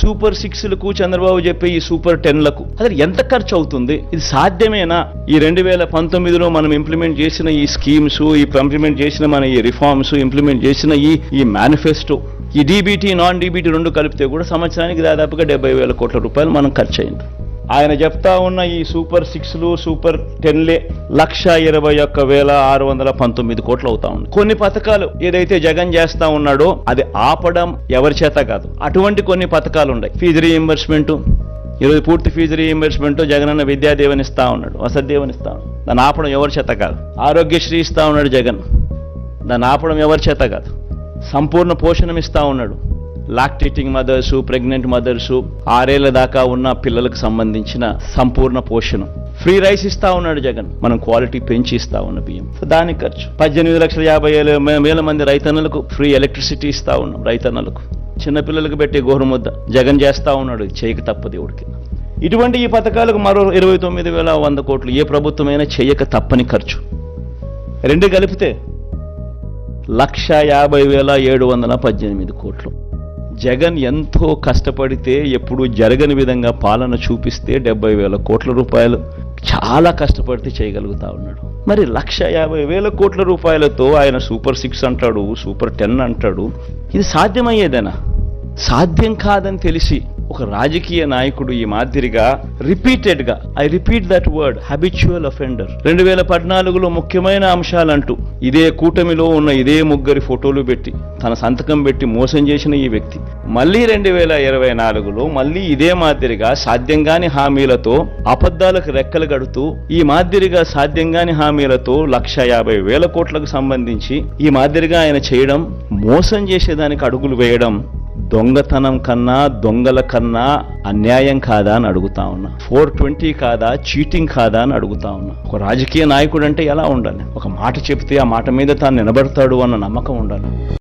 Super 6లకు Chandrababu చెప్పే ఈ super 10లకు అసలు ఎంత ఖర్చు అవుతుంది? ఇది సాధ్యమేనా? ఈ 2019లో మనం ఇంప్లిమెంట్ చేసిన ఈ స్కీమ్స్, ఈ ఇంప్లిమెంట్ చేసిన మన ఈ రిఫార్మ్స్, ఇంప్లిమెంట్ చేసిన ఈ మేనిఫెస్టో, ఈ డీబీటీ నాన్ డీబీటీ రెండు కలిపితే కూడా సంవత్సరానికి దాదాపుగా 70,000 కోట్ల రూపాయలు మనం ఖర్చు అయింది. ఆయన చెప్తా ఉన్న ఈ సూపర్ 6లు సూపర్ 10లే 1,21,619 కోట్లు అవుతా ఉంది. కొన్ని పథకాలు ఏదైతే జగన్ చేస్తా ఉన్నాడో అది ఆపడం ఎవరి చేత కాదు. అటువంటి కొన్ని పథకాలు ఉన్నాయి. ఫీజు రీయింబర్స్మెంట్, ఈరోజు పూర్తి ఫీజు రీయింబర్స్మెంట్ జగనన్న విద్యాదేవని ఇస్తా ఉన్నాడు, వసతిదేవని ఇస్తా ఉన్నాడు. దాన్ని ఆపడం ఎవరి చేత కాదు. ఆరోగ్యశ్రీ ఇస్తా ఉన్నాడు జగన్, దాన్ని ఆపడం ఎవరి చేత కాదు. సంపూర్ణ పోషణం ఇస్తా ఉన్నాడు. లాక్టేటింగ్ మదర్సు, ప్రెగ్నెంట్ మదర్సు, 6 ఏళ్ల దాకా ఉన్న పిల్లలకు సంబంధించిన సంపూర్ణ పోషణం. ఫ్రీ రైస్ ఇస్తా ఉన్నాడు జగన్, మనం క్వాలిటీ పెంచి ఇస్తా ఉన్న బియ్యం. దానికి ఖర్చు 18,50,000 మంది రైతన్నలకు ఫ్రీ ఎలక్ట్రిసిటీ ఇస్తా ఉన్నాం. రైతన్నలకు, చిన్నపిల్లలకు పెట్టే గోరుముద్ద జగన్ చేస్తా ఉన్నాడు, చేయక తప్పదు దేవుడికి. ఇటువంటి ఈ పథకాలకు మరో 29,100 కోట్లు ఏ ప్రభుత్వమైనా చేయక తప్పని ఖర్చు. రెండు కలిపితే 1,50,718 కోట్లు. జగన్ ఎంతో కష్టపడితే ఎప్పుడు జరగని విధంగా పాలన చూపిస్తే 70,000 కోట్ల రూపాయలు చాలా కష్టపడితే చేయగలుగుతా ఉన్నాడు. మరి 1,50,000 కోట్ల రూపాయలతో ఆయన సూపర్ 6 అంటాడు, సూపర్ 10 అంటాడు. ఇది సాధ్యమయ్యేదేనా? సాధ్యం కాదని తెలిసి ఒక రాజకీయ నాయకుడు ఈ మాదిరిగా రిపీటెడ్గా, I repeat that word, habitual offender, 2014లో ముఖ్యమైన అంశాలంటూ ఇదే కూటమిలో ఉన్న ఇదే ముగ్గురి ఫోటోలు పెట్టి తన సంతకం పెట్టి మోసం చేసిన ఈ వ్యక్తి మళ్ళీ 2024లో మళ్ళీ ఇదే మాదిరిగా సాధ్యంగాని హామీలతో అబద్ధాలకు రెక్కలు కడుతూ ఈ మాదిరిగా సాధ్యంగాని హామీలతో 1,50,000 కోట్లకు సంబంధించి ఈ మాదిరిగా ఆయన చేయడం, మోసం చేసేదానికి అడుగులు వేయడం దొంగతనం కన్నా, దొంగల కన్నా అన్యాయం కాదా అని అడుగుతా ఉన్నా. 420 కాదా, చీటింగ్ కాదా అని అడుగుతా ఉన్నా. ఒక రాజకీయ నాయకుడు అంటే ఎలా ఉండాలి? ఒక మాట చెప్తే ఆ మాట మీద తాను నిలబడతాడు అన్న నమ్మకం ఉండాలి.